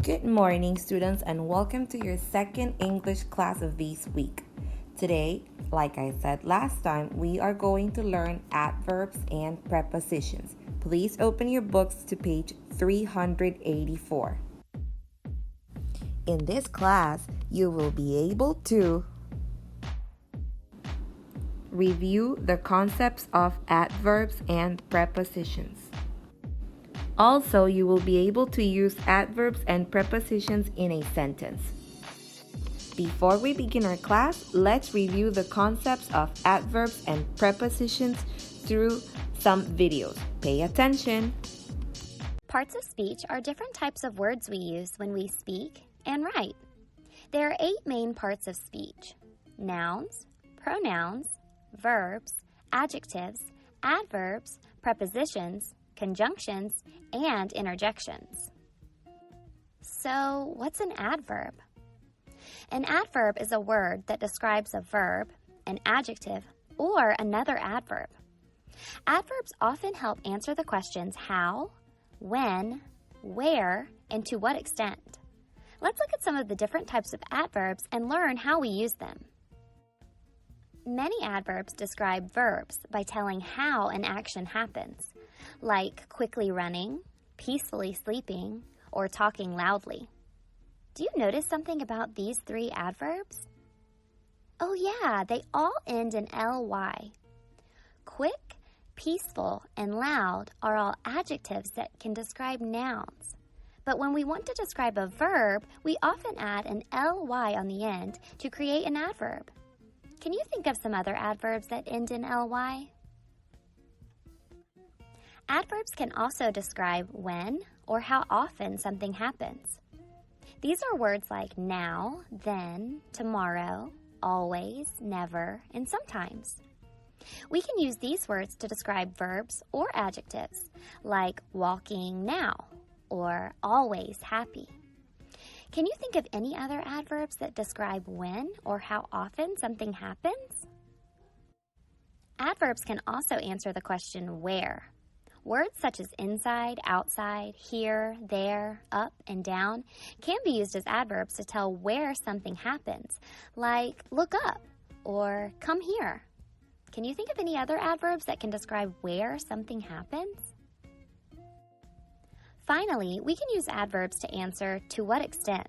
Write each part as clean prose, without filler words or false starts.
Good morning, students, and welcome to your second English class of this week. Today, like I said last time, we are going to learn adverbs and prepositions. Please open your books to page 384. In this class, you will be able to review the concepts of adverbs and prepositions. Also, you will be able to use adverbs and prepositions in a sentence. Before we begin our class, let's review the concepts of adverbs and prepositions through some videos. Pay attention. Parts of speech are different types of words we use when we speak and write. There are 8 main parts of speech: nouns, pronouns, verbs, adjectives, adverbs, prepositions, conjunctions, and interjections. So, what's an adverb? An adverb is a word that describes a verb, an adjective, or another adverb. Adverbs often help answer the questions how, when, where, and to what extent. Let's look at some of the different types of adverbs and learn how we use them. Many adverbs describe verbs by telling how an action happens, like quickly running, peacefully sleeping, or talking loudly. Do you notice something about these 3 adverbs? Oh yeah, they all end in ly. Quick, peaceful, and loud are all adjectives that can describe nouns. But when we want to describe a verb, we often add an ly on the end to create an adverb. Can you think of some other adverbs that end in ly? Adverbs can also describe when or how often something happens. These are words like now, then, tomorrow, always, never, and sometimes. We can use these words to describe verbs or adjectives, like walking now or always happy. Can you think of any other adverbs that describe when or how often something happens? Adverbs can also answer the question where. Words such as inside, outside, here, there, up, and down can be used as adverbs to tell where something happens, like look up or come here. Can you think of any other adverbs that can describe where something happens? Finally, we can use adverbs to answer to what extent.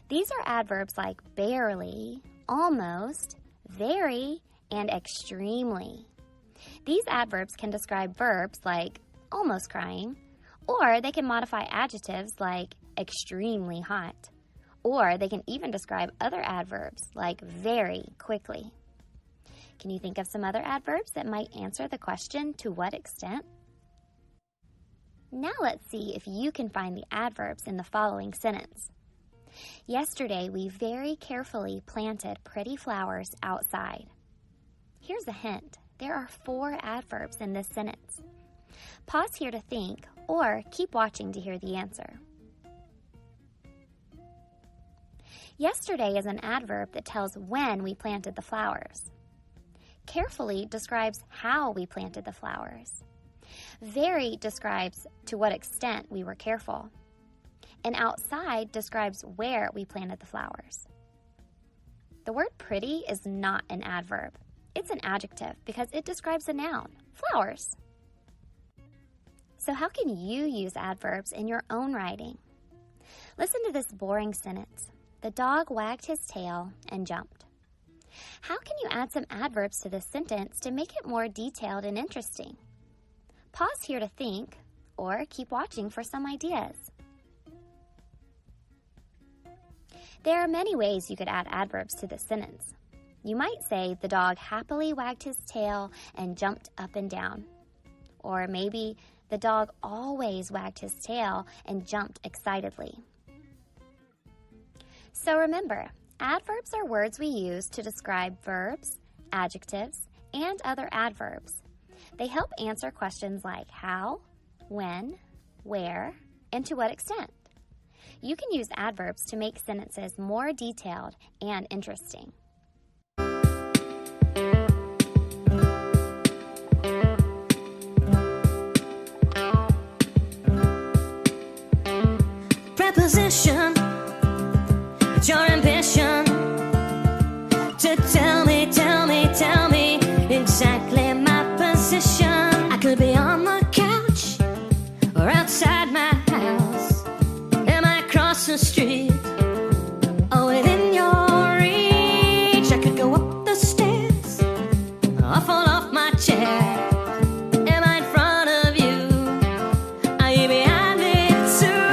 These are adverbs like barely, almost, very, and extremely. These adverbs can describe verbs like almost crying, or they can modify adjectives like extremely hot, or they can even describe other adverbs like very quickly. Can you think of some other adverbs that might answer the question to what extent? Now let's see if you can find the adverbs in the following sentence. Yesterday, we very carefully planted pretty flowers outside. Here's a hint. There are 4 adverbs in this sentence. Pause here to think, or keep watching to hear the answer. Yesterday is an adverb that tells when we planted the flowers. Carefully describes how we planted the flowers. Very describes to what extent we were careful. And outside describes where we planted the flowers. The word pretty is not an adverb. It's an adjective because it describes a noun, flowers. So how can you use adverbs in your own writing? Listen to this boring sentence. The dog wagged his tail and jumped. How can you add some adverbs to this sentence to make it more detailed and interesting? Pause here to think, or keep watching for some ideas. There are many ways you could add adverbs to this sentence. You might say the dog happily wagged his tail and jumped up and down. Or maybe the dog always wagged his tail and jumped excitedly. So remember, adverbs are words we use to describe verbs, adjectives, and other adverbs. They help answer questions like how, when, where, and to what extent. You can use adverbs to make sentences more detailed and interesting. preposition. It's your ambition to tell me exactly my position. I could be on the couch or outside my house. Am I across the street or within your reach? I could go up the stairs or fall off my chair. Am I in front of you? Are you behind me too?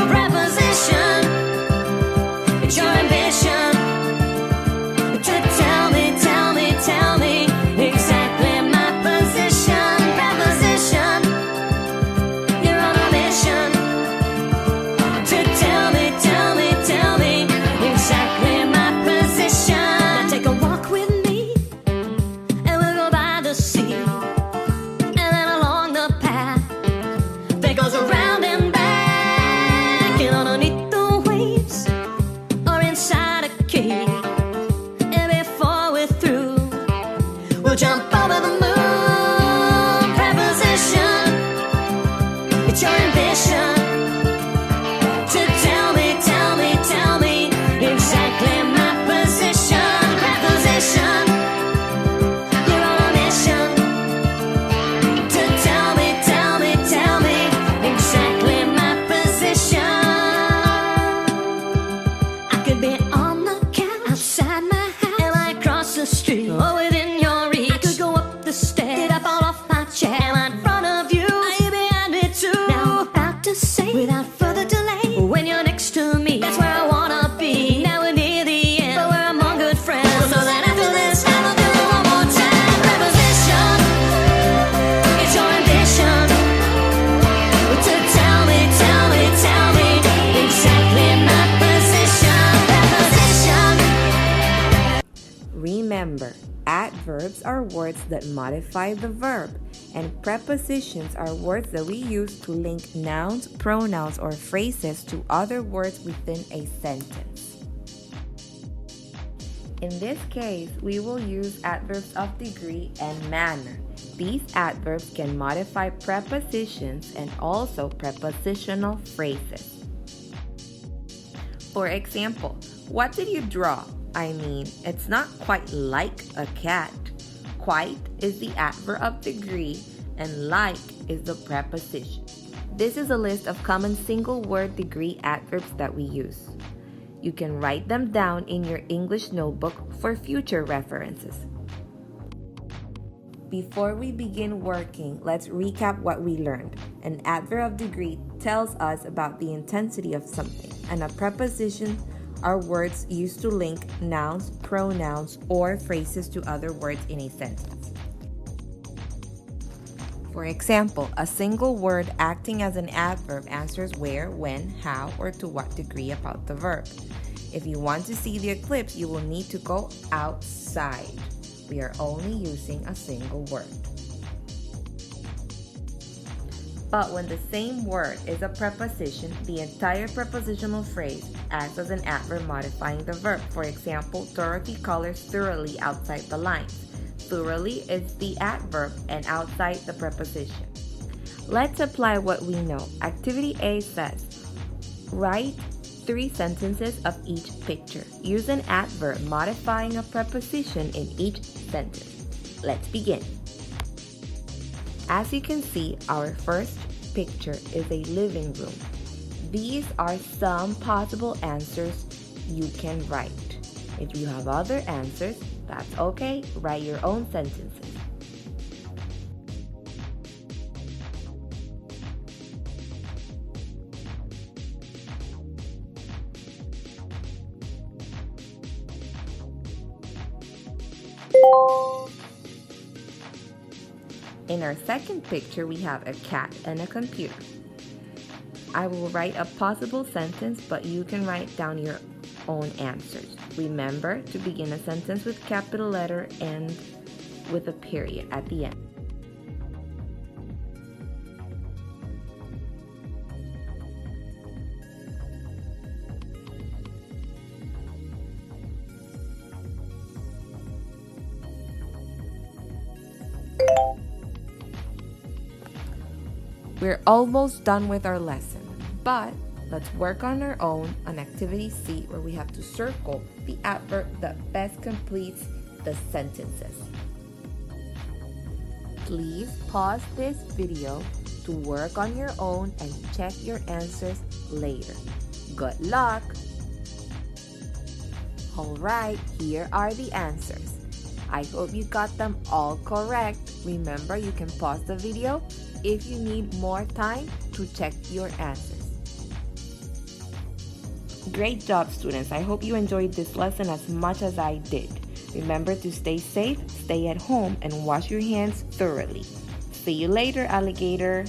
Preposition. It's your ambition to tell me exactly my position. Preposition. You're on a mission to tell me exactly my position. Now take a walk with me and we'll go by the sea, and then along the path that goes around and back, and underneath the waves or inside a cave. And before we're through, we'll jump over the moon. Preposition. It's your ambition to tell me exactly my position. Preposition. You're on a mission to tell me exactly my position. I could be on the couch outside my house. Am I across the street or within your reach? I could go up the stairs. Did I fall off my chair? Am I in front of you? Are you behind me too? Now I'm about to say, without further delay, when you're next to me, that's where I wanna be. Now we're near the end, but we're among good friends. So that after this, I will do it one more time. Preposition. It's your ambition to tell me exactly my position. Preposition. Remember, adverbs are words that modify the verb, and prepositions are words that we use to link nouns, pronouns, or phrases to other words within a sentence. In this case, we will use adverbs of degree and manner. These adverbs can modify prepositions and also prepositional phrases. For example, what did you draw? I mean, it's not quite like a cat. Quite is the adverb of degree and like is the preposition. This is a list of common single word degree adverbs that we use. You can write them down in your English notebook for future references. Before we begin working, let's recap what we learned. An adverb of degree tells us about the intensity of something, and a preposition are words used to link nouns, pronouns, or phrases to other words in a sentence. For example, a single word acting as an adverb answers where, when, how, or to what degree about the verb. If you want to see the eclipse, you will need to go outside. We are only using a single word. But when the same word is a preposition, the entire prepositional phrase acts as an adverb modifying the verb. For example, Dorothy colors thoroughly outside the lines. Thoroughly is the adverb and outside the preposition. Let's apply what we know. Activity A says, write 3 sentences of each picture. Use an adverb modifying a preposition in each sentence. Let's begin. As you can see, our first picture is a living room. These are some possible answers you can write. If you have other answers, that's okay. Write your own sentences. In our second picture, we have a cat and a computer. I will write a possible sentence, but you can write down your own answers. Remember to begin a sentence with capital letter and with a period at the end. We're almost done with our lesson, but let's work on our own on activity C, where we have to circle the adverb that best completes the sentences. Please pause this video to work on your own and check your answers later. Good luck! Alright, here are the answers. I hope you got them all correct. Remember, you can pause the video if you need more time to check your answers. Great job, students. I hope you enjoyed this lesson as much as I did. Remember to stay safe, stay at home, and wash your hands thoroughly. See you later, alligator.